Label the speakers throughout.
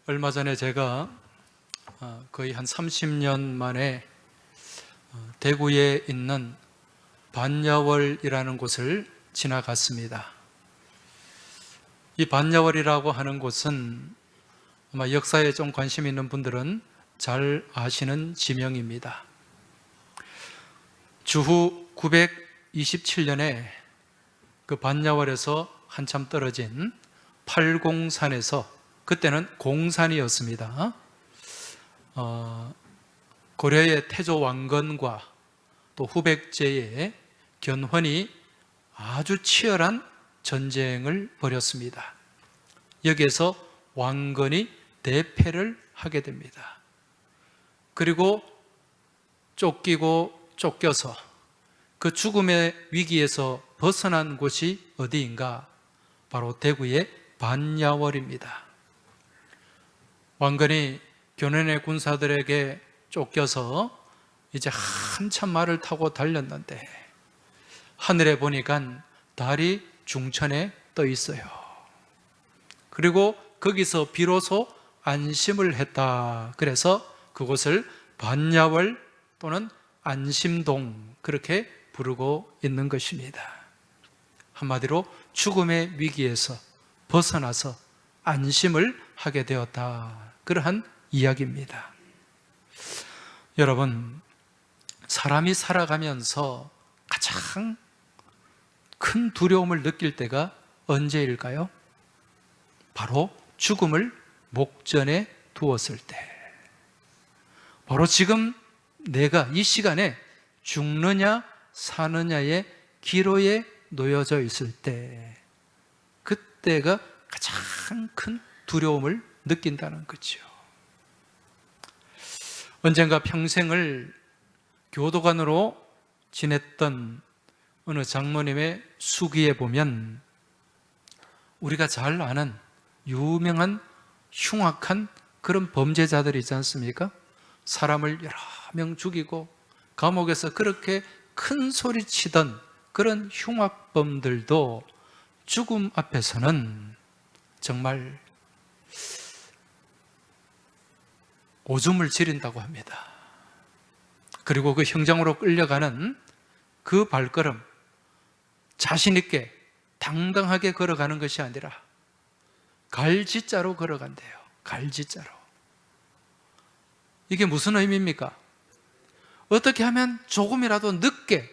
Speaker 1: 얼마 전에 제가 거의 한 30년 만에 대구에 있는 반야월이라는 곳을 지나갔습니다. 이 반야월이라고 하는 곳은 아마 역사에 좀 관심 있는 분들은 잘 아시는 지명입니다. 주후 927년에 그 반야월에서 한참 떨어진 팔공산에서, 그때는 공산이었습니다. 고려의 태조 왕건과 또 후백제의 견훤이 아주 치열한 전쟁을 벌였습니다. 여기에서 왕건이 대패를 하게 됩니다. 그리고 쫓겨서 그 죽음의 위기에서 벗어난 곳이 어디인가? 바로 대구의 반야월입니다. 왕건이 견훤의 군사들에게 쫓겨서 이제 한참 말을 타고 달렸는데 하늘에 보니까 달이 중천에 떠 있어요. 그리고 거기서 비로소 안심을 했다. 그래서 그곳을 반야월 또는 안심동, 그렇게 부르고 있는 것입니다. 한마디로 죽음의 위기에서 벗어나서 안심을 하게 되었다. 그러한 이야기입니다. 여러분, 사람이 살아가면서 가장 큰 두려움을 느낄 때가 언제일까요? 바로 죽음을 목전에 두었을 때, 바로 지금 내가 이 시간에 죽느냐 사느냐의 기로에 놓여져 있을 때, 그때가 가장 큰 두려움을 느낀다는 거죠. 언젠가 평생을 교도관으로 지냈던 어느 장로님의 수기에 보면 우리가 잘 아는 유명한 흉악한 그런 범죄자들이 있지 않습니까? 사람을 여러 명 죽이고 감옥에서 그렇게 큰 소리 치던 그런 흉악범들도 죽음 앞에서는 정말 오줌을 지린다고 합니다. 그리고 그 형장으로 끌려가는 그 발걸음, 자신 있게 당당하게 걸어가는 것이 아니라 갈지자로 걸어간대요. 갈지자로. 이게 무슨 의미입니까? 어떻게 하면 조금이라도 늦게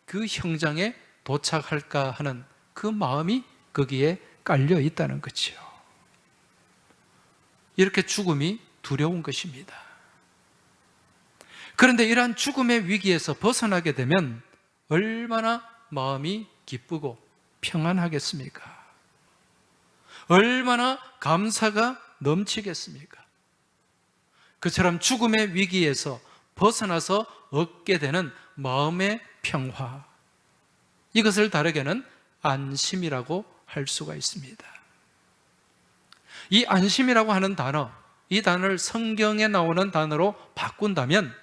Speaker 1: 그 형장에 도착할까 하는 그 마음이 거기에 깔려 있다는 거죠. 이렇게 죽음이 두려운 것입니다. 그런데 이러한 죽음의 위기에서 벗어나게 되면 얼마나 마음이 기쁘고 평안하겠습니까? 얼마나 감사가 넘치겠습니까? 그처럼 죽음의 위기에서 벗어나서 얻게 되는 마음의 평화, 이것을 다르게는 안심이라고 할 수가 있습니다. 이 안심이라고 하는 단어, 이 단어를 성경에 나오는 단어로 바꾼다면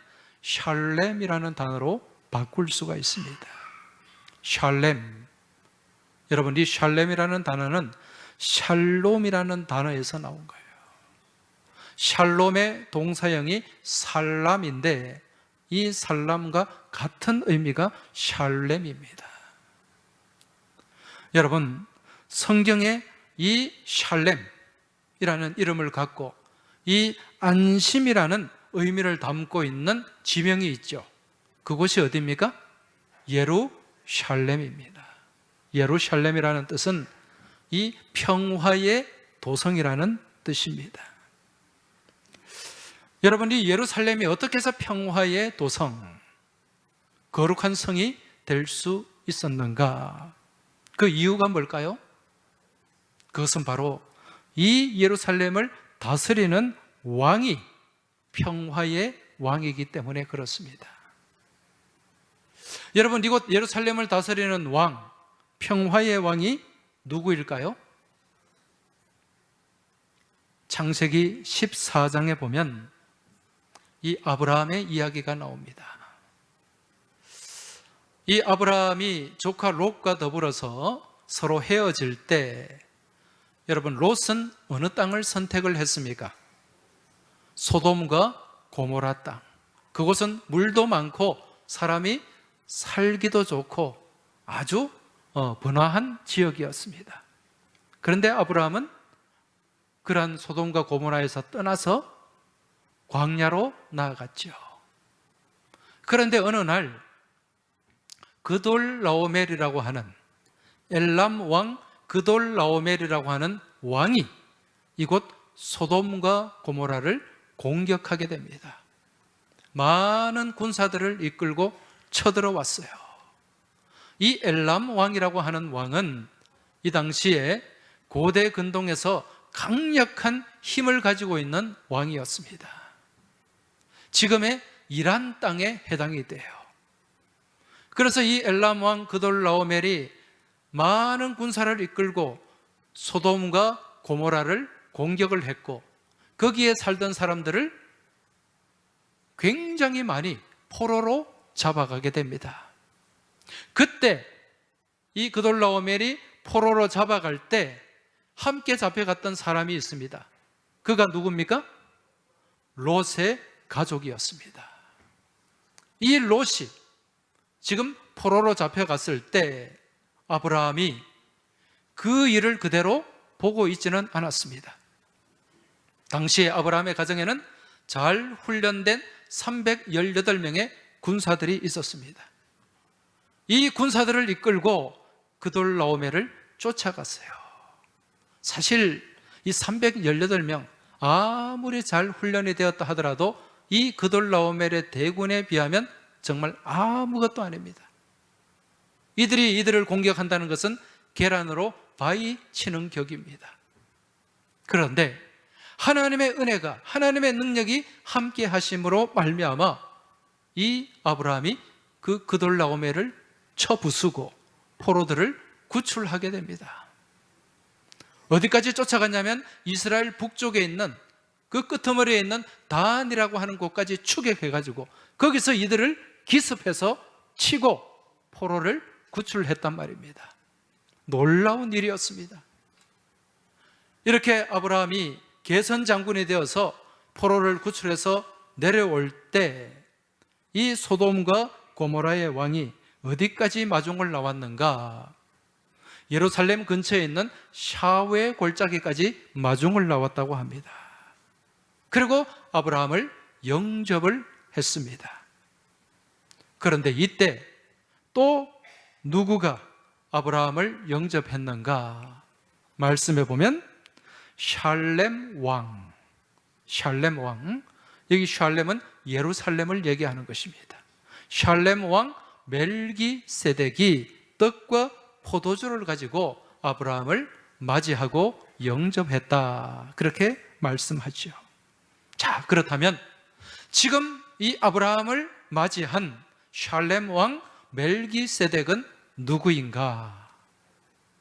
Speaker 1: 샬렘이라는 단어로 바꿀 수가 있습니다. 샬렘. 여러분, 이 샬렘이라는 단어는 샬롬이라는 단어에서 나온 거예요. 샬롬의 동사형이 살람인데 이 살람과 같은 의미가 샬렘입니다. 여러분, 성경에 이 샬렘이라는 이름을 갖고 이 안심이라는 의미를 담고 있는 지명이 있죠. 그곳이 어디입니까? 예루샬렘입니다. 예루샬렘이라는 뜻은 이 평화의 도성이라는 뜻입니다. 여러분, 이 예루살렘이 어떻게 해서 평화의 도성, 거룩한 성이 될 수 있었는가? 그 이유가 뭘까요? 그것은 바로 이 예루살렘을 다스리는 왕이 평화의 왕이기 때문에 그렇습니다. 여러분, 이곳 예루살렘을 다스리는 왕, 평화의 왕이 누구일까요? 창세기 14장에 보면 이 아브라함의 이야기가 나옵니다. 이 아브라함이 조카 롯과 더불어서 서로 헤어질 때, 여러분, 롯은 어느 땅을 선택을 했습니까? 소돔과 고모라 땅. 그곳은 물도 많고 사람이 살기도 좋고 아주 번화한 지역이었습니다. 그런데 아브라함은 그러한 소돔과 고모라에서 떠나서 광야로 나아갔죠. 그런데 어느 날 그돌라오멜이라고 하는 엘람 왕 그돌라오멜이라고 하는 왕이 이곳 소돔과 고모라를 공격하게 됩니다. 많은 군사들을 이끌고 쳐들어왔어요. 이 엘람 왕이라고 하는 왕은 이 당시에 고대 근동에서 강력한 힘을 가지고 있는 왕이었습니다. 지금의 이란 땅에 해당이 돼요. 그래서 이 엘람 왕 그돌라오멜이 많은 군사를 이끌고 소돔과 고모라를 공격을 했고 거기에 살던 사람들을 굉장히 많이 포로로 잡아가게 됩니다. 그때 이 그돌라오멜이 포로로 잡아갈 때 함께 잡혀갔던 사람이 있습니다. 그가 누굽니까? 롯의 가족이었습니다. 이 롯이 지금 포로로 잡혀갔을 때 아브라함이 그 일을 그대로 보고 있지는 않았습니다. 당시에 아브라함의 가정에는 잘 훈련된 318명의 군사들이 있었습니다. 이 군사들을 이끌고 그돌라오멜을 쫓아갔어요. 사실 이 318명 아무리 잘 훈련이 되었다 하더라도 이 그돌라오멜의 대군에 비하면 정말 아무것도 아닙니다. 이들을 공격한다는 것은 계란으로 바위 치는 격입니다. 그런데 하나님의 은혜가, 하나님의 능력이 함께 하심으로 말미암아 이 아브라함이 그 그돌라오멜을 쳐부수고 포로들을 구출하게 됩니다. 어디까지 쫓아갔냐면 이스라엘 북쪽에 있는 그 끄트머리에 있는 단이라고 하는 곳까지 추격해가지고 거기서 이들을 기습해서 치고 포로를 구출했단 말입니다. 놀라운 일이었습니다. 이렇게 아브라함이 개선 장군이 되어서 포로를 구출해서 내려올 때 이 소돔과 고모라의 왕이 어디까지 마중을 나왔는가? 예루살렘 근처에 있는 샤웨 골짜기까지 마중을 나왔다고 합니다. 그리고 아브라함을 영접을 했습니다. 그런데 이때 또 누구가 아브라함을 영접했는가? 말씀해 보면 샬렘 왕, 여기 샬렘은 예루살렘을 얘기하는 것입니다. 샬렘 왕 멜기세덱이 떡과 포도주를 가지고 아브라함을 맞이하고 영접했다, 그렇게 말씀하죠. 자, 그렇다면 지금 이 아브라함을 맞이한 샬렘 왕 멜기세덱은 누구인가?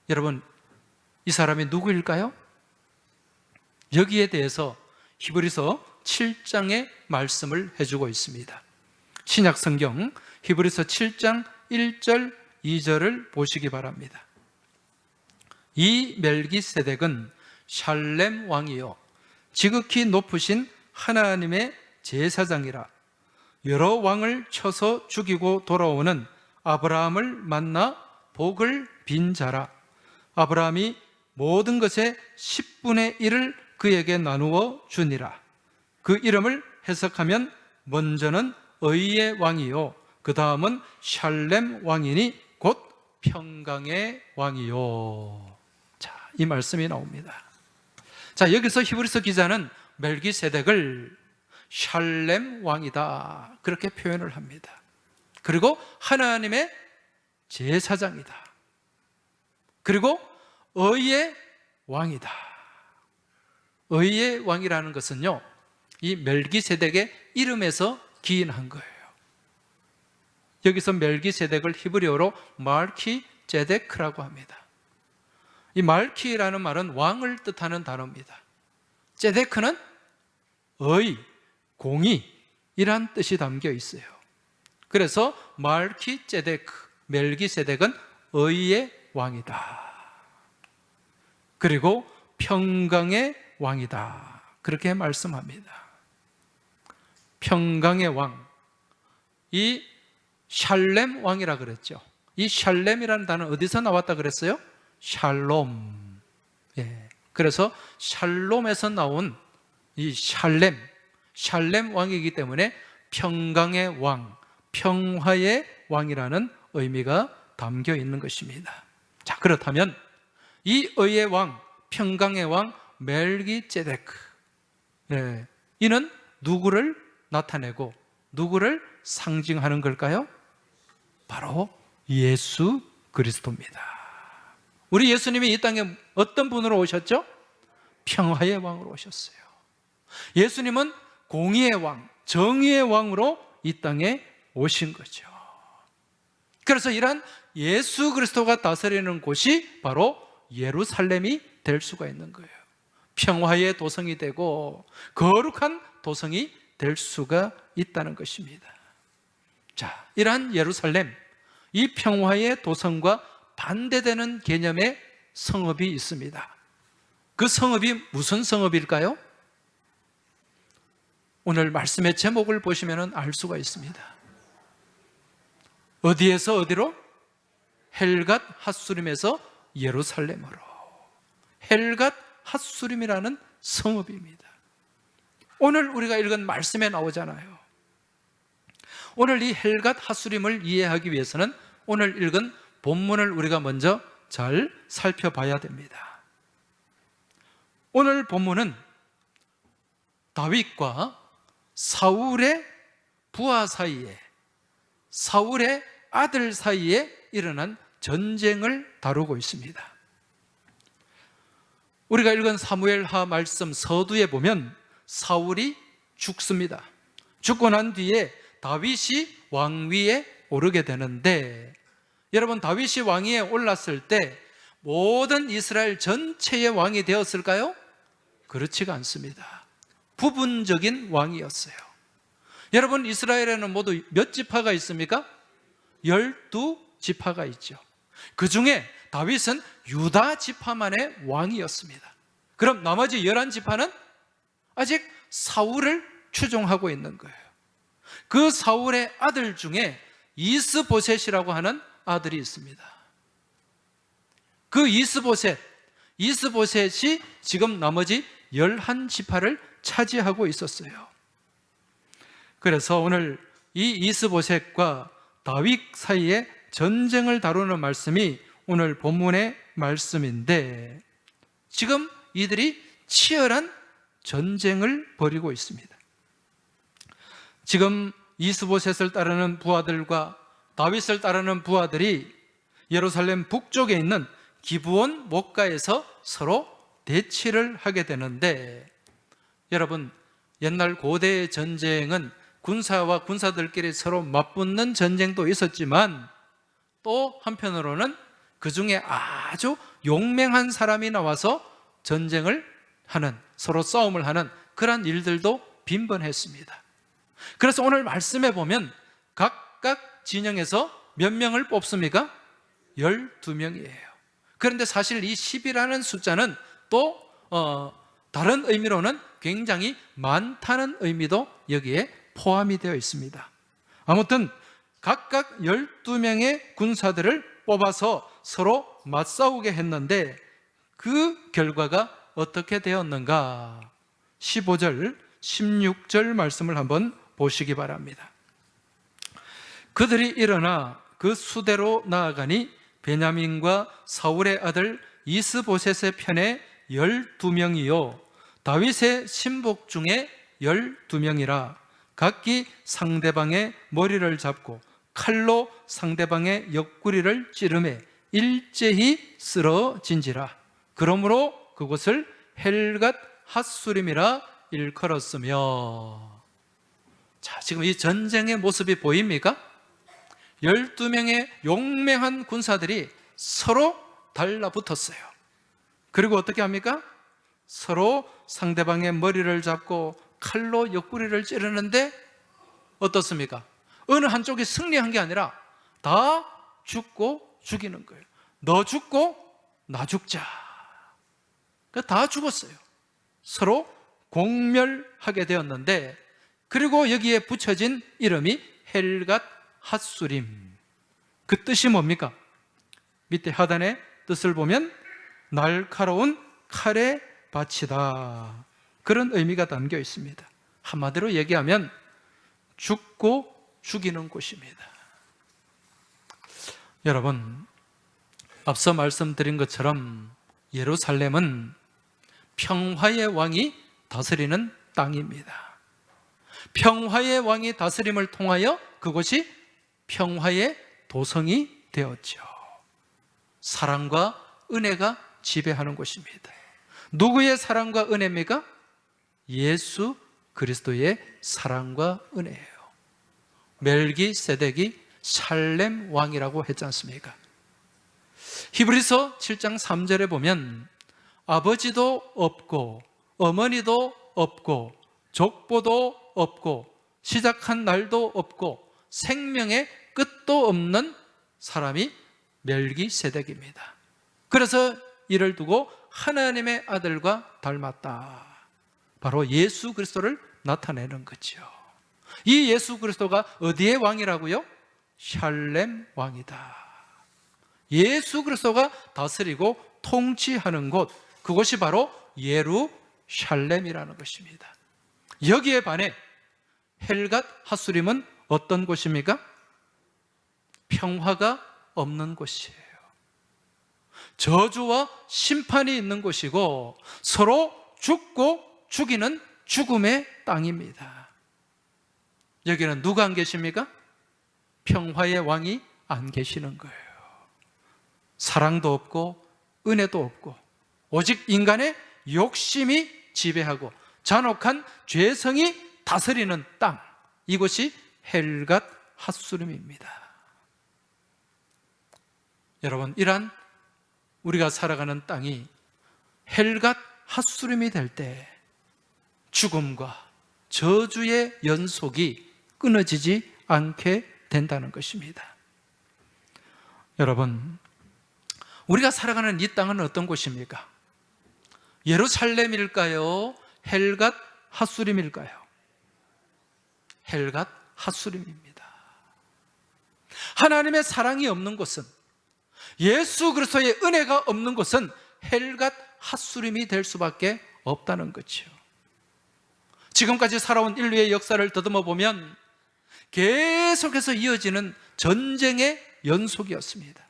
Speaker 1: 여러분, 이 사람이 누구일까요? 여기에 대해서 히브리서 7장의 말씀을 해주고 있습니다. 신약 성경 히브리서 7장 1절 2절을 보시기 바랍니다. 이 멜기세덱은 샬렘 왕이요 지극히 높으신 하나님의 제사장이라 여러 왕을 쳐서 죽이고 돌아오는 아브라함을 만나 복을 빈 자라. 아브라함이 모든 것의 10분의 1을 그에게 나누어 주니라. 그 이름을 해석하면 먼저는 의의 왕이요 그 다음은 샬렘 왕이니 곧 평강의 왕이요. 자, 이 말씀이 나옵니다. 자, 여기서 히브리서 기자는 멜기세덱을 샬렘 왕이다, 그렇게 표현을 합니다. 그리고 하나님의 제사장이다, 그리고 의의 왕이다. 의의 왕이라는 것은요, 이 멜기세덱의 이름에서 기인한 거예요. 여기서 멜기세덱을 히브리어로 말키제데크라고 합니다. 이 말키라는 말은 왕을 뜻하는 단어입니다. 제데크는 의, 공의이란 뜻이 담겨 있어요. 그래서 말키제데크, 멜기세덱은 의의 왕이다, 그리고 평강의 왕이다, 그렇게 말씀합니다. 평강의 왕, 이 샬렘 왕이라 그랬죠. 이 샬렘이라는 단어는 어디서 나왔다 그랬어요? 샬롬. 예. 그래서 샬롬에서 나온 이 샬렘 왕이기 때문에 평강의 왕, 평화의 왕이라는 의미가 담겨 있는 것입니다. 자, 그렇다면 이 의의 왕, 평강의 왕 멜기ጼ데크, 예, 이는 누구를 나타내고 누구를 상징하는 걸까요? 바로 예수 그리스도입니다. 우리 예수님이 이 땅에 어떤 분으로 오셨죠? 평화의 왕으로 오셨어요. 예수님은 공의의 왕, 정의의 왕으로 이 땅에 오신 거죠. 그래서 이러한 예수 그리스도가 다스리는 곳이 바로 예루살렘이 될 수가 있는 거예요. 평화의 도성이 되고 거룩한 도성이 될 수가 있다는 것입니다. 자, 이러한 예루살렘, 이 평화의 도성과 반대되는 개념의 성읍이 있습니다. 그 성읍이 무슨 성읍일까요? 오늘 말씀의 제목을 보시면 알 수가 있습니다. 어디에서 어디로? 헬갓 핫수림에서 예루살렘으로. 헬갓 핫수림이라는 성읍입니다. 오늘 우리가 읽은 말씀에 나오잖아요. 오늘 이 헬갓 핫수림을 이해하기 위해서는 오늘 읽은 본문을 우리가 먼저 잘 살펴봐야 됩니다. 오늘 본문은 다윗과 사울의 부하 사이에, 사울의 아들 사이에 일어난 전쟁을 다루고 있습니다. 우리가 읽은 사무엘하 말씀 서두에 보면 사울이 죽습니다. 죽고 난 뒤에 다윗이 왕위에 오르게 되는데, 여러분, 다윗이 왕위에 올랐을 때 모든 이스라엘 전체의 왕이 되었을까요? 그렇지가 않습니다. 부분적인 왕이었어요. 여러분, 이스라엘에는 모두 몇 지파가 있습니까? 12지파가 있죠. 그 중에 다윗은 유다 지파만의 왕이었습니다. 그럼 나머지 11지파는 아직 사울을 추종하고 있는 거예요. 그 사울의 아들 중에 이스보셋이라고 하는 아들이 있습니다. 그 이스보셋이 지금 나머지 11지파를 차지하고 있었어요. 그래서 오늘 이 이스보셋과 다윗 사이에 전쟁을 다루는 말씀이 오늘 본문의 말씀인데, 지금 이들이 치열한 전쟁을 벌이고 있습니다. 지금 이스보셋을 따르는 부하들과 다윗을 따르는 부하들이 예루살렘 북쪽에 있는 기브온 목가에서 서로 대치를 하게 되는데, 여러분, 옛날 고대의 전쟁은 군사와 군사들끼리 서로 맞붙는 전쟁도 있었지만, 또 한편으로는 그 중에 아주 용맹한 사람이 나와서 전쟁을 하는, 서로 싸움을 하는 그런 일들도 빈번했습니다. 그래서 오늘 말씀에 보면 각각 진영에서 몇 명을 뽑습니까? 12명이에요. 그런데 사실 이 10이라는 숫자는 또 다른 의미로는 굉장히 많다는 의미도 여기에 포함이 되어 있습니다. 아무튼 각각 12명의 군사들을 뽑아서 서로 맞싸우게 했는데, 그 결과가 어떻게 되었는가? 15절, 16절 말씀을 한번 보시기 바랍니다. 그들이 일어나 그 수대로 나아가니 베냐민과 사울의 아들 이스보셋의 편에 12명이요 다윗의 신복 중에 12명이라 각기 상대방의 머리를 잡고 칼로 상대방의 옆구리를 찌르매 일제히 쓰러진지라. 그러므로 그곳을 헬갓 핫수림이라 일컬었으며. 자, 지금 이 전쟁의 모습이 보입니까? 12명의 용맹한 군사들이 서로 달라붙었어요. 그리고 어떻게 합니까? 서로 상대방의 머리를 잡고 칼로 옆구리를 찌르는데 어떻습니까? 어느 한쪽이 승리한 게 아니라 다 죽고 죽이는 거예요. 너 죽고 나 죽자. 다 죽었어요. 서로 공멸하게 되었는데, 그리고 여기에 붙여진 이름이 헬갓 핫수림. 그 뜻이 뭡니까? 밑에 하단의 뜻을 보면 날카로운 칼의 밭이다, 그런 의미가 담겨 있습니다. 한마디로 얘기하면 죽고 죽이는 곳입니다. 여러분, 앞서 말씀드린 것처럼 예루살렘은 평화의 왕이 다스리는 땅입니다. 평화의 왕이 다스림을 통하여 그곳이 평화의 도성이 되었죠. 사랑과 은혜가 지배하는 곳입니다. 누구의 사랑과 은혜입니까? 예수 그리스도의 사랑과 은혜예요. 멜기세덱이 살렘 왕이라고 했지 않습니까? 히브리서 7장 3절에 보면 아버지도 없고 어머니도 없고 족보도 없고 시작한 날도 없고 생명의 끝도 없는 사람이 멜기세덱입니다. 그래서 이를 두고 하나님의 아들과 닮았다, 바로 예수 그리스도를 나타내는 거죠. 이 예수 그리스도가 어디의 왕이라고요? 샬렘 왕이다. 예수 그리스도가 다스리고 통치하는 곳, 그곳이 바로 예루샬렘이라는 것입니다. 여기에 반해 헬갓 핫수림은 어떤 곳입니까? 평화가 없는 곳이에요. 저주와 심판이 있는 곳이고 서로 죽고 죽이는 죽음의 땅입니다. 여기는 누가 안 계십니까? 평화의 왕이 안 계시는 거예요. 사랑도 없고 은혜도 없고 오직 인간의 욕심이 지배하고 잔혹한 죄성이 다스리는 땅, 이곳이 헬갓 핫수림입니다. 여러분, 이러한 우리가 살아가는 땅이 헬갓 핫수림이 될 때 죽음과 저주의 연속이 끊어지지 않게 된다는 것입니다. 여러분, 우리가 살아가는 이 땅은 어떤 곳입니까? 예루살렘일까요? 헬갓 핫수림일까요? 헬갓 핫수림입니다. 하나님의 사랑이 없는 곳은, 예수 그리스도의 은혜가 없는 곳은 헬갓 핫수림이 될 수밖에 없다는 거죠. 지금까지 살아온 인류의 역사를 더듬어 보면 계속해서 이어지는 전쟁의 연속이었습니다.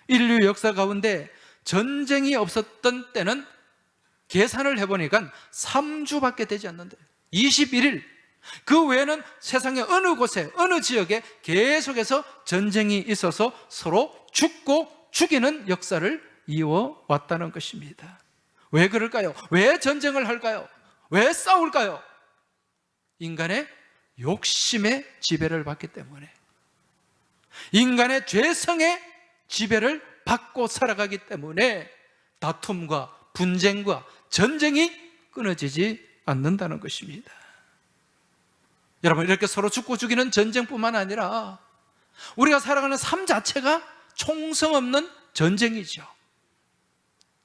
Speaker 1: 인류 역사 가운데 전쟁이 없었던 때는 계산을 해보니까 3주밖에 되지 않는데 21일, 그 외에는 세상의 어느 곳에 어느 지역에 계속해서 전쟁이 있어서 서로 죽고 죽이는 역사를 이어왔다는 것입니다. 왜 그럴까요? 왜 전쟁을 할까요? 왜 싸울까요? 인간의 욕심의 지배를 받기 때문에, 인간의 죄성의 지배를 받고 살아가기 때문에 다툼과 분쟁과 전쟁이 끊어지지 않는다는 것입니다. 여러분, 이렇게 서로 죽고 죽이는 전쟁뿐만 아니라 우리가 살아가는 삶 자체가 총성 없는 전쟁이죠.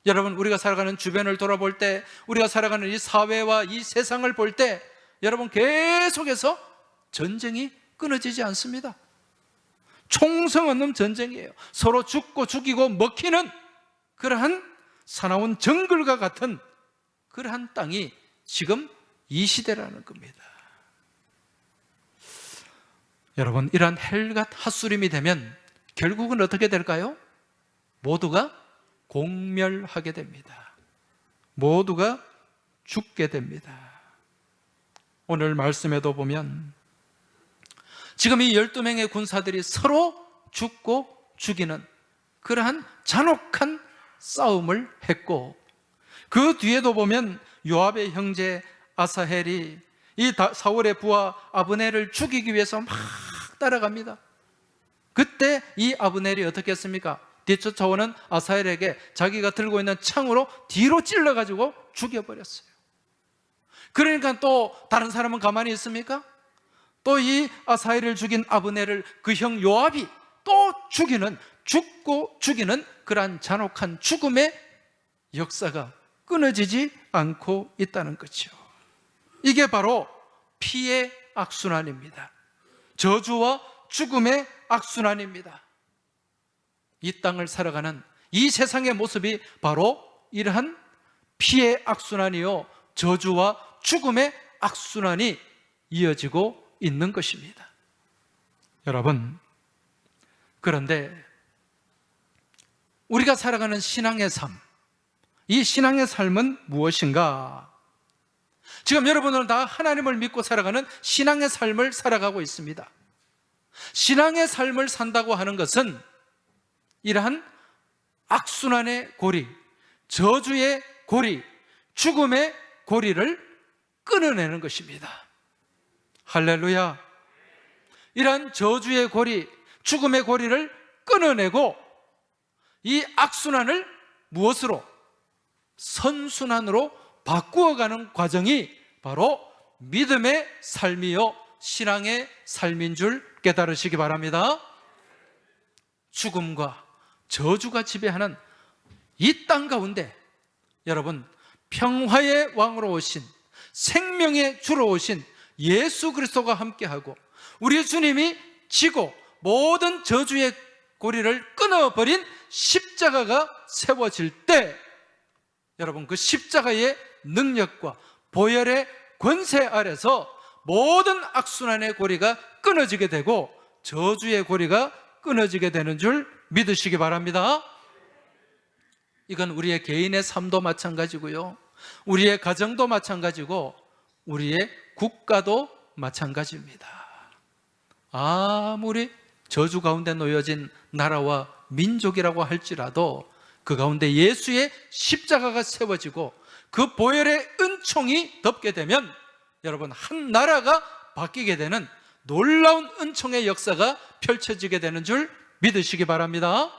Speaker 1: 여러분, 우리가 살아가는 주변을 돌아볼 때, 우리가 살아가는 이 사회와 이 세상을 볼 때, 여러분, 계속해서 전쟁이 끊어지지 않습니다. 총성 없는 전쟁이에요. 서로 죽고 죽이고 먹히는 그러한 사나운 정글과 같은 그러한 땅이 지금 이 시대라는 겁니다. 여러분, 이러한 헬갓 핫수림이 되면 결국은 어떻게 될까요? 모두가 공멸하게 됩니다. 모두가 죽게 됩니다. 오늘 말씀에도 보면 지금 이 12명의 군사들이 서로 죽고 죽이는 그러한 잔혹한 싸움을 했고, 그 뒤에도 보면 요압의 형제 아사헬이 이 사울의 부하 아브넬을 죽이기 위해서 막 따라갑니다. 그때 이 아브넬이 어떻게 했습니까? 뒤쫓아오는 아사헬에게 자기가 들고 있는 창으로 뒤로 찔러가지고 죽여버렸어요. 그러니까 또 다른 사람은 가만히 있습니까? 또 이 아사헬을 죽인 아브넬을 그 형 요압이 또 죽고 죽이는 그러한 잔혹한 죽음의 역사가 끊어지지 않고 있다는 거죠. 이게 바로 피의 악순환입니다. 저주와 죽음의 악순환입니다. 이 땅을 살아가는 이 세상의 모습이 바로 이러한 피의 악순환이요, 저주와 죽음의 악순환이 이어지고 있는 것입니다. 여러분, 그런데 우리가 살아가는 신앙의 삶, 이 신앙의 삶은 무엇인가? 지금 여러분은 다 하나님을 믿고 살아가는 신앙의 삶을 살아가고 있습니다. 신앙의 삶을 산다고 하는 것은 이러한 악순환의 고리, 저주의 고리, 죽음의 고리를 끊어내는 것입니다. 할렐루야. 이러한 저주의 고리, 죽음의 고리를 끊어내고 이 악순환을 무엇으로? 선순환으로 바꾸어가는 과정이 바로 믿음의 삶이요, 신앙의 삶인 줄 깨달으시기 바랍니다. 죽음과 저주가 지배하는 이 땅 가운데 여러분, 평화의 왕으로 오신, 생명의 주로 오신 예수 그리스도가 함께하고 우리 주님이 지고 모든 저주의 고리를 끊어버린 십자가가 세워질 때 여러분, 그 십자가의 능력과 보혈의 권세 아래서 모든 악순환의 고리가 끊어지게 되고 저주의 고리가 끊어지게 되는 줄 믿으시기 바랍니다. 이건 우리의 개인의 삶도 마찬가지고요, 우리의 가정도 마찬가지고 우리의 국가도 마찬가지입니다. 아무리 저주 가운데 놓여진 나라와 민족이라고 할지라도 그 가운데 예수의 십자가가 세워지고 그 보혈의 은총이 덮게 되면 여러분, 한 나라가 바뀌게 되는 놀라운 은총의 역사가 펼쳐지게 되는 줄 믿으시기 바랍니다.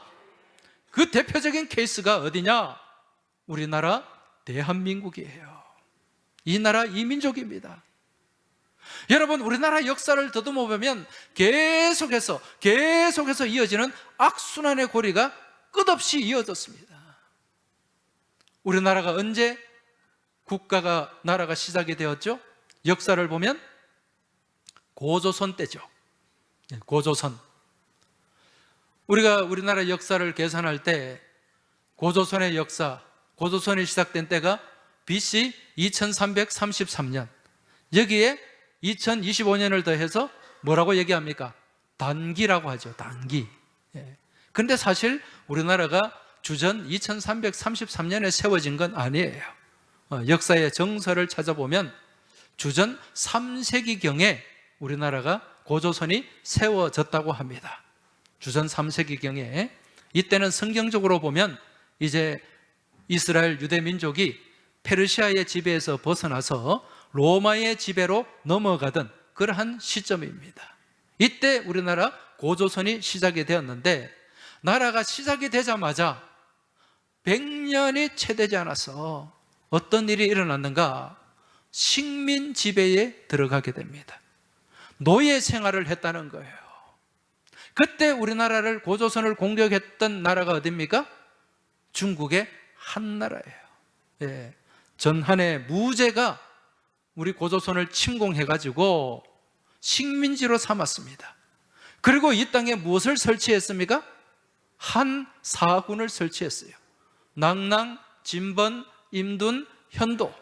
Speaker 1: 그 대표적인 케이스가 어디냐? 우리나라 대한민국이에요. 이 나라 이민족입니다. 여러분, 우리나라 역사를 더듬어 보면 계속해서 이어지는 악순환의 고리가 끝없이 이어졌습니다. 우리나라가 언제 나라가 시작이 되었죠? 역사를 보면 고조선 때죠. 고조선. 우리가 우리나라 역사를 계산할 때 고조선의 역사, 고조선이 시작된 때가 BC 2333년, 여기에 2025년을 더해서 뭐라고 얘기합니까? 단기라고 하죠. 단기. 그런데 사실 우리나라가 주전 2333년에 세워진 건 아니에요. 역사의 정서를 찾아보면 주전 3세기경에 우리나라가 고조선이 세워졌다고 합니다. 주전 3세기경에. 이때는 성경적으로 보면 이제 이스라엘 유대민족이 페르시아의 지배에서 벗어나서 로마의 지배로 넘어가던 그러한 시점입니다. 이때 우리나라 고조선이 시작이 되었는데, 나라가 시작이 되자마자 100년이 채 되지 않아서 어떤 일이 일어났는가? 식민 지배에 들어가게 됩니다. 노예 생활을 했다는 거예요. 그때 우리나라를, 고조선을 공격했던 나라가 어디입니까? 중국의 한나라예요. 전한의 무제가 우리 고조선을 침공해가지고 식민지로 삼았습니다. 그리고 이 땅에 무엇을 설치했습니까? 한 사군을 설치했어요. 낭랑, 진번, 임둔, 현도,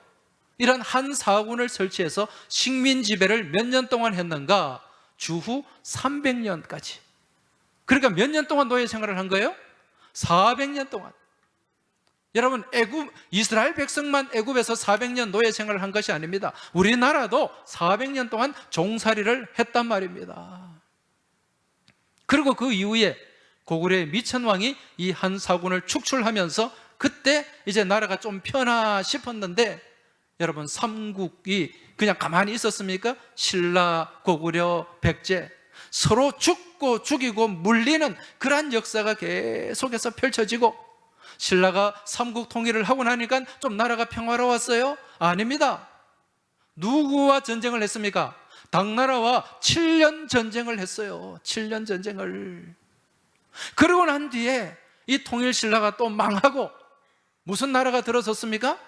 Speaker 1: 이런 한 사군을 설치해서 식민 지배를 몇 년 동안 했는가? 주후 300년까지. 그러니까 몇 년 동안 노예 생활을 한 거예요? 400년 동안. 여러분, 이스라엘 백성만 애굽에서 400년 노예 생활을 한 것이 아닙니다. 우리나라도 400년 동안 종살이를 했단 말입니다. 그리고 그 이후에 고구려의 미천왕이 이 한 사군을 축출하면서 그때 이제 나라가 좀 편하 싶었는데, 여러분, 삼국이 그냥 가만히 있었습니까? 신라, 고구려, 백제, 서로 죽고 죽이고 물리는 그러한 역사가 계속해서 펼쳐지고, 신라가 삼국 통일을 하고 나니까 좀 나라가 평화로웠어요? 아닙니다. 누구와 전쟁을 했습니까? 당나라와 7년 전쟁을 했어요. 7년 전쟁을. 그러고 난 뒤에 이 통일 신라가 또 망하고 무슨 나라가 들어섰습니까?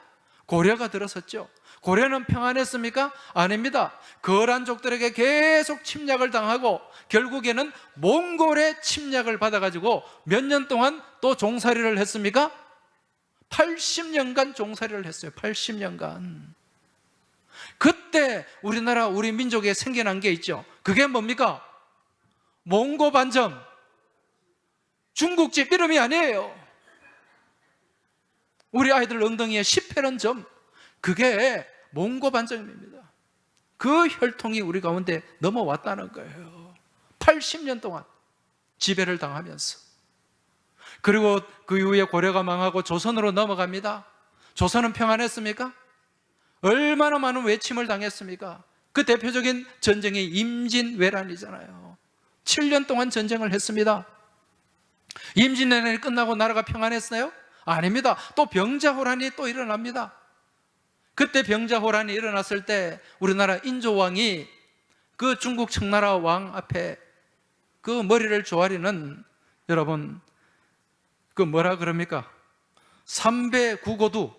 Speaker 1: 고려가 들어섰죠. 고려는 평안했습니까? 아닙니다. 거란족들에게 계속 침략을 당하고 결국에는 몽골의 침략을 받아가지고 몇 년 동안 또 종살이를 했습니까? 80년간 종살이를 했어요. 80년간. 그때 우리나라, 우리 민족에 생겨난 게 있죠. 그게 뭡니까? 몽고반점. 중국집 이름이 아니에요. 우리 아이들 엉덩이에 10회런점. 그게 몽고반점입니다. 그 혈통이 우리 가운데 넘어왔다는 거예요. 80년 동안 지배를 당하면서. 그리고 그 이후에 고려가 망하고 조선으로 넘어갑니다. 조선은 평안했습니까? 얼마나 많은 외침을 당했습니까? 그 대표적인 전쟁이 임진왜란이잖아요. 7년 동안 전쟁을 했습니다. 임진왜란이 끝나고 나라가 평안했어요? 아닙니다. 또 병자호란이 또 일어납니다. 그때 병자호란이 일어났을 때 우리나라 인조왕이 그 중국 청나라 왕 앞에 그 머리를 조아리는, 여러분 그 뭐라 그럽니까? 삼배 구고두,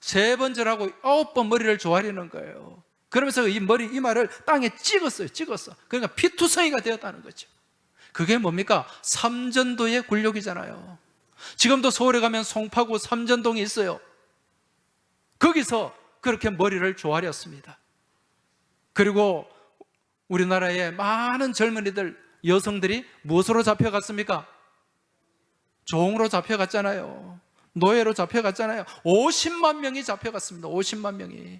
Speaker 1: 3번 절하고 9번 머리를 조아리는 거예요. 그러면서 이 머리 이마를 땅에 찍었어요. 그러니까 피투성이가 되었다는 거죠. 그게 뭡니까? 삼전도의 굴욕이잖아요. 지금도 서울에 가면 송파구 삼전동이 있어요. 거기서 그렇게 머리를 조아렸습니다. 그리고 우리나라의 많은 젊은이들, 여성들이 무엇으로 잡혀갔습니까? 종으로 잡혀갔잖아요. 노예로 잡혀갔잖아요. 50만 명이 잡혀갔습니다. 50만 명이.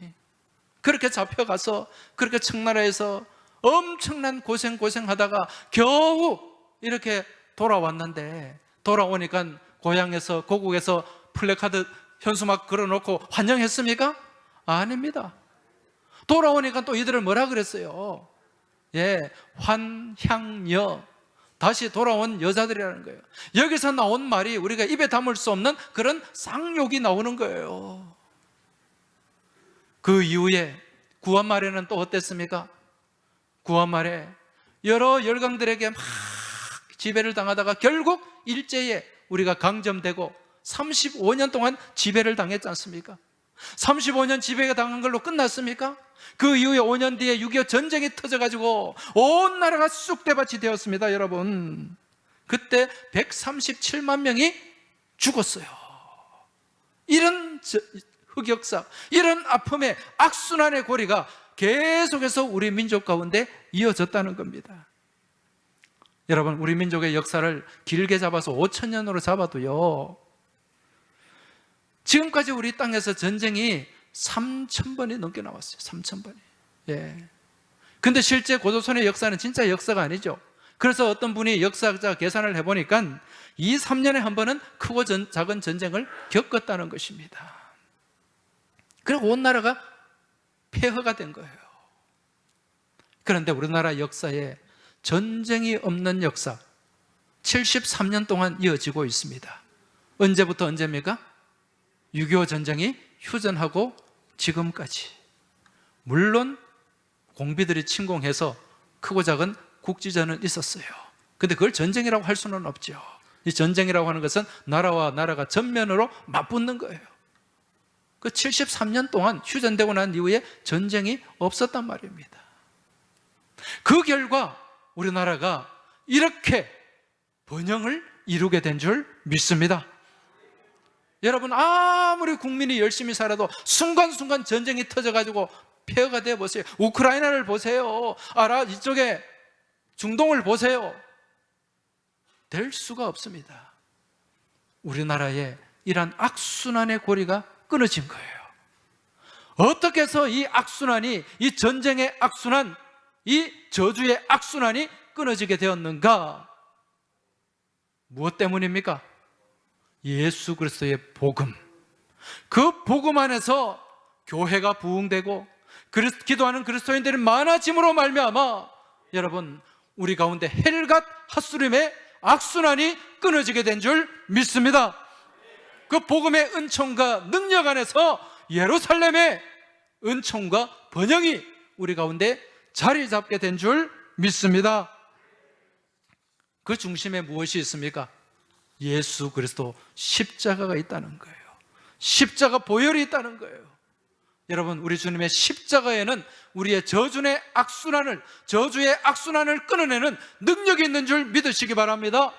Speaker 1: 그렇게 잡혀가서 그렇게 청나라에서 엄청난 고생하다가 겨우 이렇게 돌아왔는데, 돌아오니까 고향에서, 고국에서 플래카드 현수막 걸어놓고 환영했습니까? 아닙니다. 돌아오니까 또 이들을 뭐라 그랬어요? 환향여, 다시 돌아온 여자들이라는 거예요. 여기서 나온 말이 우리가 입에 담을 수 없는 그런 쌍욕이 나오는 거예요. 그 이후에 구한말에는 또 어땠습니까? 구한말에 여러 열강들에게 막 지배를 당하다가 결국 일제에 우리가 강점되고 35년 동안 지배를 당했지 않습니까? 35년 지배가 당한 걸로 끝났습니까? 그 이후에 5년 뒤에 6.25 전쟁이 터져가지고 온 나라가 쑥대밭이 되었습니다. 여러분, 그때 137만 명이 죽었어요. 이런 흑역사, 이런 아픔의 악순환의 고리가 계속해서 우리 민족 가운데 이어졌다는 겁니다. 여러분, 우리 민족의 역사를 길게 잡아서 5,000년으로 잡아도요, 지금까지 우리 땅에서 전쟁이 3,000번이 넘게 나왔어요. 3,000번이. 근데 실제 고조선의 역사는 진짜 역사가 아니죠. 그래서 어떤 분이 역사자 계산을 해보니까 2, 3년에 한 번은 크고 작은 전쟁을 겪었다는 것입니다. 그리고 온 나라가 폐허가 된 거예요. 그런데 우리나라 역사에 전쟁이 없는 역사 73년 동안 이어지고 있습니다. 언제부터 언제입니까? 6.25 전쟁이 휴전하고 지금까지. 물론 공비들이 침공해서 크고 작은 국지전은 있었어요. 근데 그걸 전쟁이라고 할 수는 없죠. 이 전쟁이라고 하는 것은 나라와 나라가 전면으로 맞붙는 거예요. 그 73년 동안 휴전되고 난 이후에 전쟁이 없었단 말입니다. 그 결과 우리나라가 이렇게 번영을 이루게 된 줄 믿습니다. 여러분, 아무리 국민이 열심히 살아도 순간순간 전쟁이 터져가지고 폐허가 되어 보세요. 우크라이나를 보세요. 이쪽에 중동을 보세요. 될 수가 없습니다. 우리나라의 이러한 악순환의 고리가 끊어진 거예요. 어떻게 해서 이 악순환이, 이 전쟁의 악순환, 이 저주의 악순환이 끊어지게 되었는가? 무엇 때문입니까? 예수 그리스도의 복음. 그 복음 안에서 교회가 부흥되고 기도하는 그리스도인들이 많아짐으로 말미암아 여러분, 우리 가운데 헬갓 핫수림의 악순환이 끊어지게 된 줄 믿습니다. 그 복음의 은총과 능력 안에서 예루살렘의 은총과 번영이 우리 가운데 자리 잡게 된 줄 믿습니다. 그 중심에 무엇이 있습니까? 예수 그리스도 십자가가 있다는 거예요. 십자가 보혈이 있다는 거예요. 여러분, 우리 주님의 십자가에는 우리의 저주의 악순환을 끊어내는 능력이 있는 줄 믿으시기 바랍니다.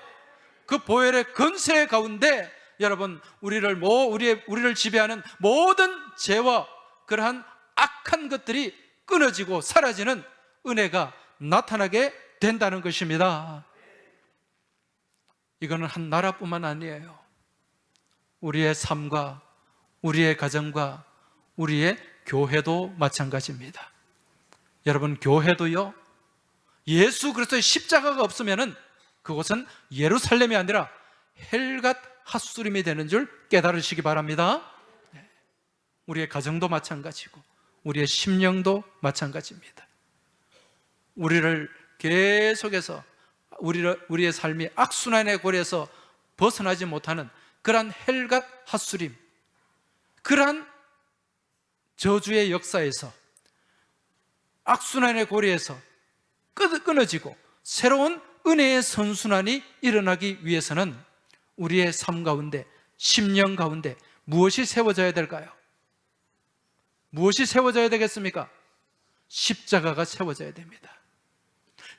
Speaker 1: 그 보혈의 권세 가운데 여러분, 우리를 지배하는 모든 죄와 그러한 악한 것들이 끊어지고 사라지는 은혜가 나타나게 된다는 것입니다. 이거는 한 나라뿐만 아니에요. 우리의 삶과 우리의 가정과 우리의 교회도 마찬가지입니다. 여러분, 교회도요, 예수 그리스도의 십자가가 없으면은 그곳은 예루살렘이 아니라 헬갓 핫수림이 되는 줄 깨달으시기 바랍니다. 우리의 가정도 마찬가지고 우리의 심령도 마찬가지입니다. 우리를 계속해서 우리의 삶이 악순환의 고리에서 벗어나지 못하는 그러한 헬갓 핫수림, 그러한 저주의 역사에서, 악순환의 고리에서 끊어지고 새로운 은혜의 선순환이 일어나기 위해서는 우리의 삶 가운데, 심령 가운데 무엇이 세워져야 될까요? 무엇이 세워져야 되겠습니까? 십자가가 세워져야 됩니다.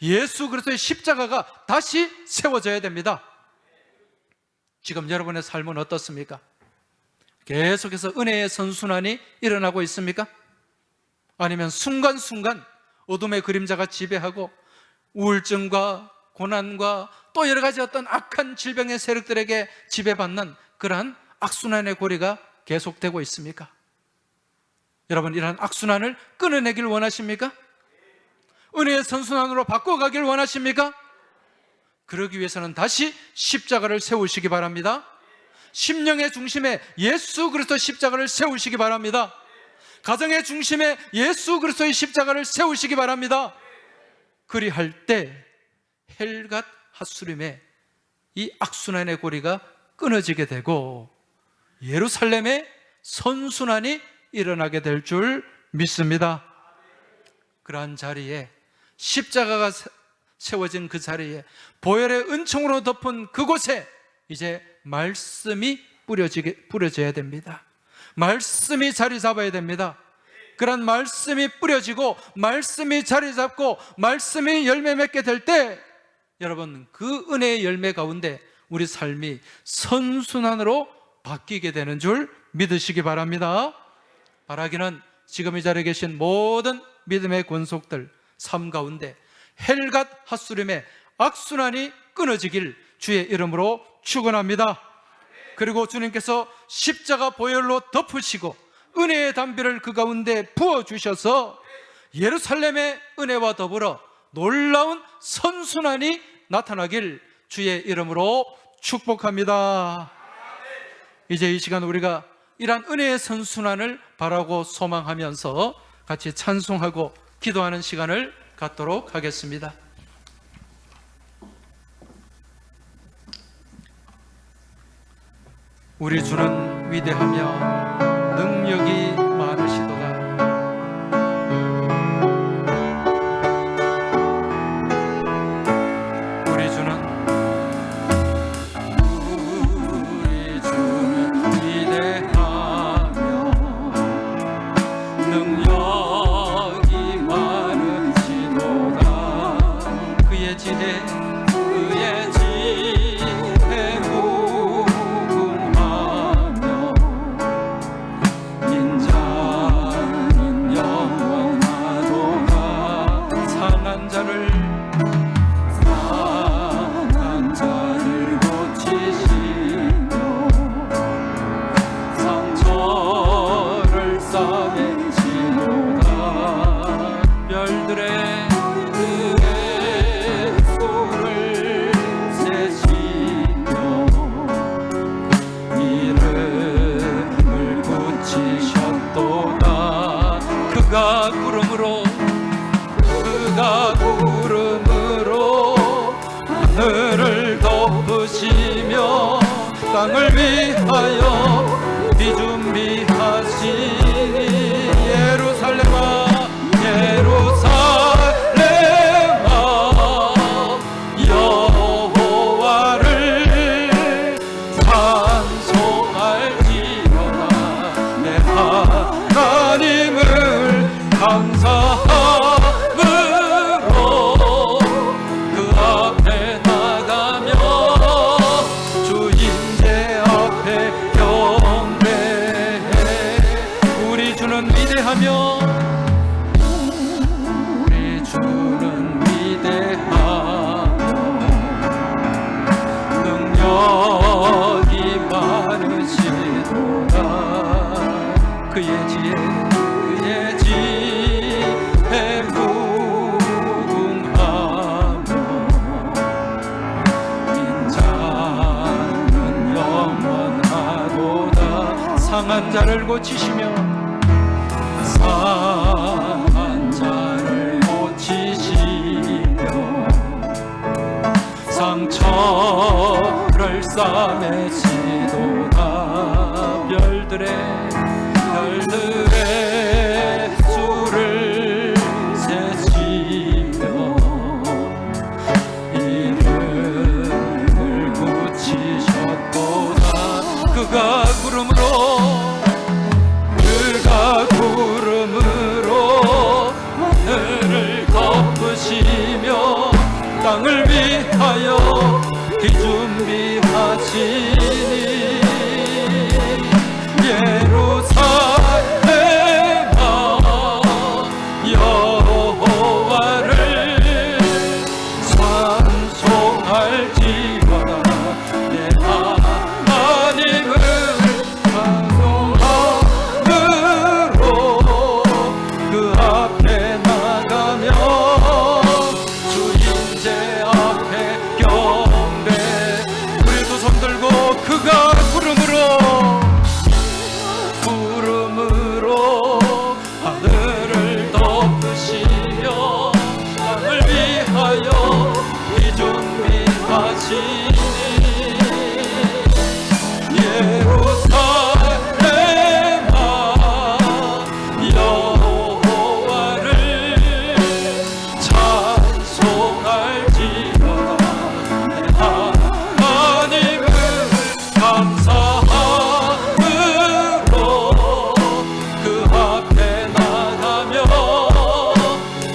Speaker 1: 예수 그리스도의 십자가가 다시 세워져야 됩니다. 지금 여러분의 삶은 어떻습니까? 계속해서 은혜의 선순환이 일어나고 있습니까? 아니면 순간순간 어둠의 그림자가 지배하고 우울증과 고난과 또 여러 가지 어떤 악한 질병의 세력들에게 지배받는 그러한 악순환의 고리가 계속되고 있습니까? 여러분, 이러한 악순환을 끊어내길 원하십니까? 은혜의 선순환으로 바꿔가길 원하십니까? 그러기 위해서는 다시 십자가를 세우시기 바랍니다. 심령의 중심에 예수 그리스도의 십자가를 세우시기 바랍니다. 가정의 중심에 예수 그리스도의 십자가를 세우시기 바랍니다. 그리할 때 헬갓 핫수림의 이 악순환의 고리가 끊어지게 되고 예루살렘의 선순환이 일어나게 될 줄 믿습니다. 그러한 자리에, 십자가가 세워진 그 자리에, 보혈의 은총으로 덮은 그곳에 이제 말씀이 뿌려져야 됩니다. 말씀이 자리 잡아야 됩니다. 그런 말씀이 뿌려지고 말씀이 자리 잡고 말씀이 열매 맺게 될 때, 여러분, 그 은혜의 열매 가운데 우리 삶이 선순환으로 바뀌게 되는 줄 믿으시기 바랍니다. 바라기는 지금 이 자리에 계신 모든 믿음의 권속들 삶 가운데 헬갓 핫수림의 악순환이 끊어지길 주의 이름으로 축원합니다. 그리고 주님께서 십자가 보혈로 덮으시고 은혜의 담비를 그 가운데 부어주셔서 예루살렘의 은혜와 더불어 놀라운 선순환이 나타나길 주의 이름으로 축복합니다. 이제 이 시간 우리가 이러한 은혜의 선순환을 바라고 소망하면서 같이 찬송하고 기도하는 시간을 갖도록 하겠습니다. 우리 주는 위대하며 능력이 많으시도다. 우리 주는 위대하며 능력이 많으시도다. 그의 지혜 그가 구름으로 하늘을 덮으시며 땅을 위하여 비 준비하시니 예루살렘아 여호와를 찬송할지어다. 내 하나님 감사함으로 그 앞에 나가며 주 임재 앞에 경배해. 우리 주는 위대하며 우리 주는 위대하며 능력이 많으시도다. 그의 지혜 무궁하며 인자는 영원하도다. 상한 자를 고치시며 상한 자를 고치시며 상처를 싸매시도다. 별들의 수를 세시며 이름을 붙이셨도다. 그가 구름으로 하늘을 덮으시며 땅을 위하여 기준비하시니 예루살렘아 여호와를 찬송할지어다. 내 하나님을 찬송함으로 그 앞에 나가며 주 임재 앞에 경배. 우리 두 손 들고 그가 구름으로 하늘을 덮으시며 땅을 위하여 기준비하시니 예루살렘아 여호와를 찬송할지어다. 내 하나님을 감사함으로 그 앞에 나가며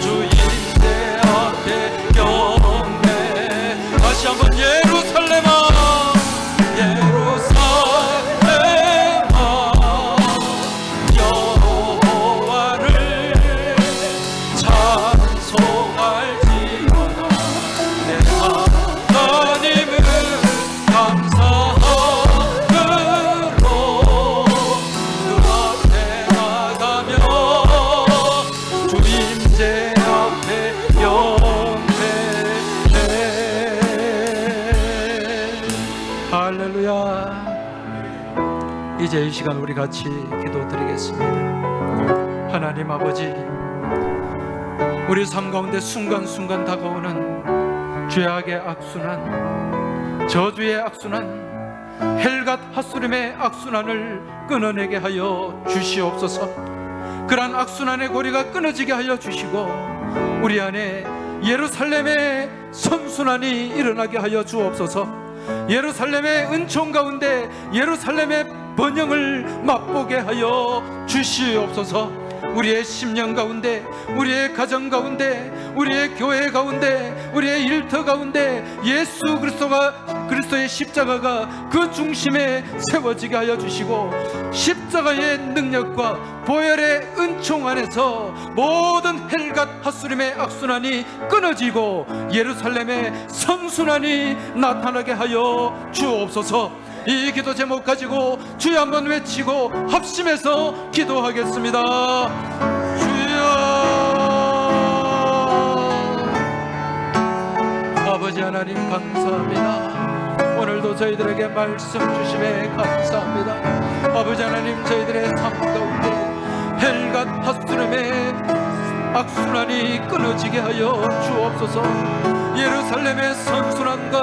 Speaker 1: 주 임재 앞에 경배. 다시 한번 예루살렘아 여호와를 찬송할지어다. 내 하나님을 감사함으로 그 앞에 나가며 주 임재 앞에 경배해. 할렐루야. 이제 이 시간 우리 같이 기도드리겠습니다. 하나님 아버지, 우리 삶 가운데 순간순간 다가오는 죄악의 악순환, 저주의 악순환, 헬갓 핫수림의 악순환을 끊어내게 하여 주시옵소서. 그러한 악순환의 고리가 끊어지게 하여 주시고 우리 안에 예루살렘의 선순환이 일어나게 하여 주옵소서. 예루살렘의 은총 가운데 예루살렘의 번영을 맛보게 하여 주시옵소서. 우리의 심령 가운데, 우리의 가정 가운데, 우리의 교회 가운데, 우리의 일터 가운데 예수 그리스도의 십자가가 그 중심에 세워지게 하여 주시고 십자가의 능력과 보혈의 은총 안에서 모든 헬갓 핫수림의 악순환이 끊어지고 예루살렘의 선순환이 나타나게 하여 주옵소서. 이 기도 제목 가지고 주여 한번 외치고 합심해서 기도하겠습니다. 주여. 아버지 하나님 감사합니다. 오늘도 저희들에게 말씀 주심에 감사합니다. 아버지 하나님, 저희들의 삶 가운데 헬갓 핫수림의 악순환이 끊어지게 하여 주옵소서. 예루살렘의 선순환과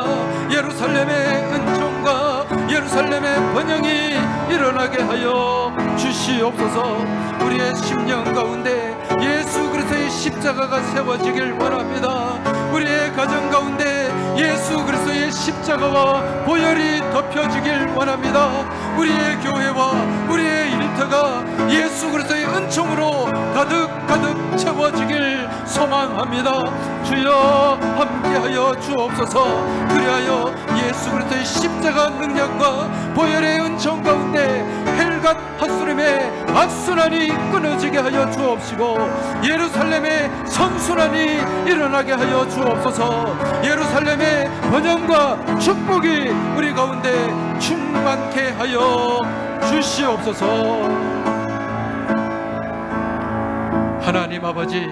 Speaker 1: 예루살렘의 은총과 예루살렘의 번영이 일어나게 하여 주시옵소서. 우리의 심령 가운데 예수 그리스도의 십자가가 세워지길 원합니다. 우리의 가정 가운데 예수 그리스도의 십자가와 보혈이 덮여지길 원합니다. 우리의 교회와 우리의 일터가 예수 그리스도의 은총으로 가득 소망합니다. 주여 함께하여 주옵소서. 그리하여 예수 그리스도의 십자가 능력과 보혈의 은총 가운데 헬갓 핫수름의 악순환이 끊어지게 하여 주옵시고, 예루살렘의 선순환이 일어나게 하여 주옵소서. 예루살렘의 번영과 축복이 우리 가운데 충만케 하여 주시옵소서. 하나님 아버지,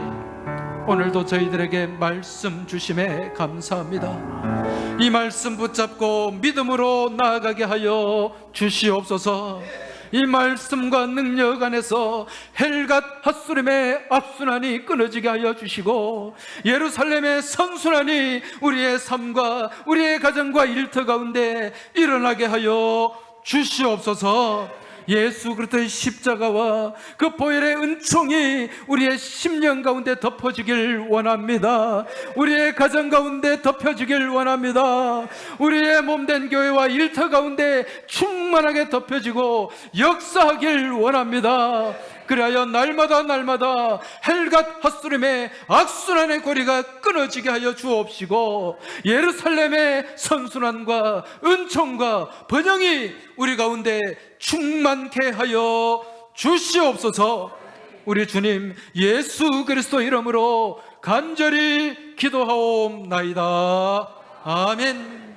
Speaker 1: 오늘도 저희들에게 말씀 주심에 감사합니다. 이 말씀 붙잡고 믿음으로 나아가게 하여 주시옵소서. 이 말씀과 능력 안에서 헬갓 핫수름의 악순환이 끊어지게 하여 주시고, 예루살렘의 선순환이 우리의 삶과 우리의 가정과 일터 가운데 일어나게 하여 주시옵소서. 예수 그리스도의 십자가와 그 보혈의 은총이 우리의 심령 가운데 덮어지길 원합니다. 우리의 가정 가운데 덮여지길 원합니다. 우리의 몸된 교회와 일터 가운데 충만하게 덮여지고 역사하길 원합니다. 그리하여 날마다 헬갓 핫수름의 악순환의 고리가 끊어지게 하여 주옵시고, 예루살렘의 선순환과 은총과 번영이 우리 가운데 충만케 하여 주시옵소서. 우리 주님 예수 그리스도 이름으로 간절히 기도하옵나이다. 아멘.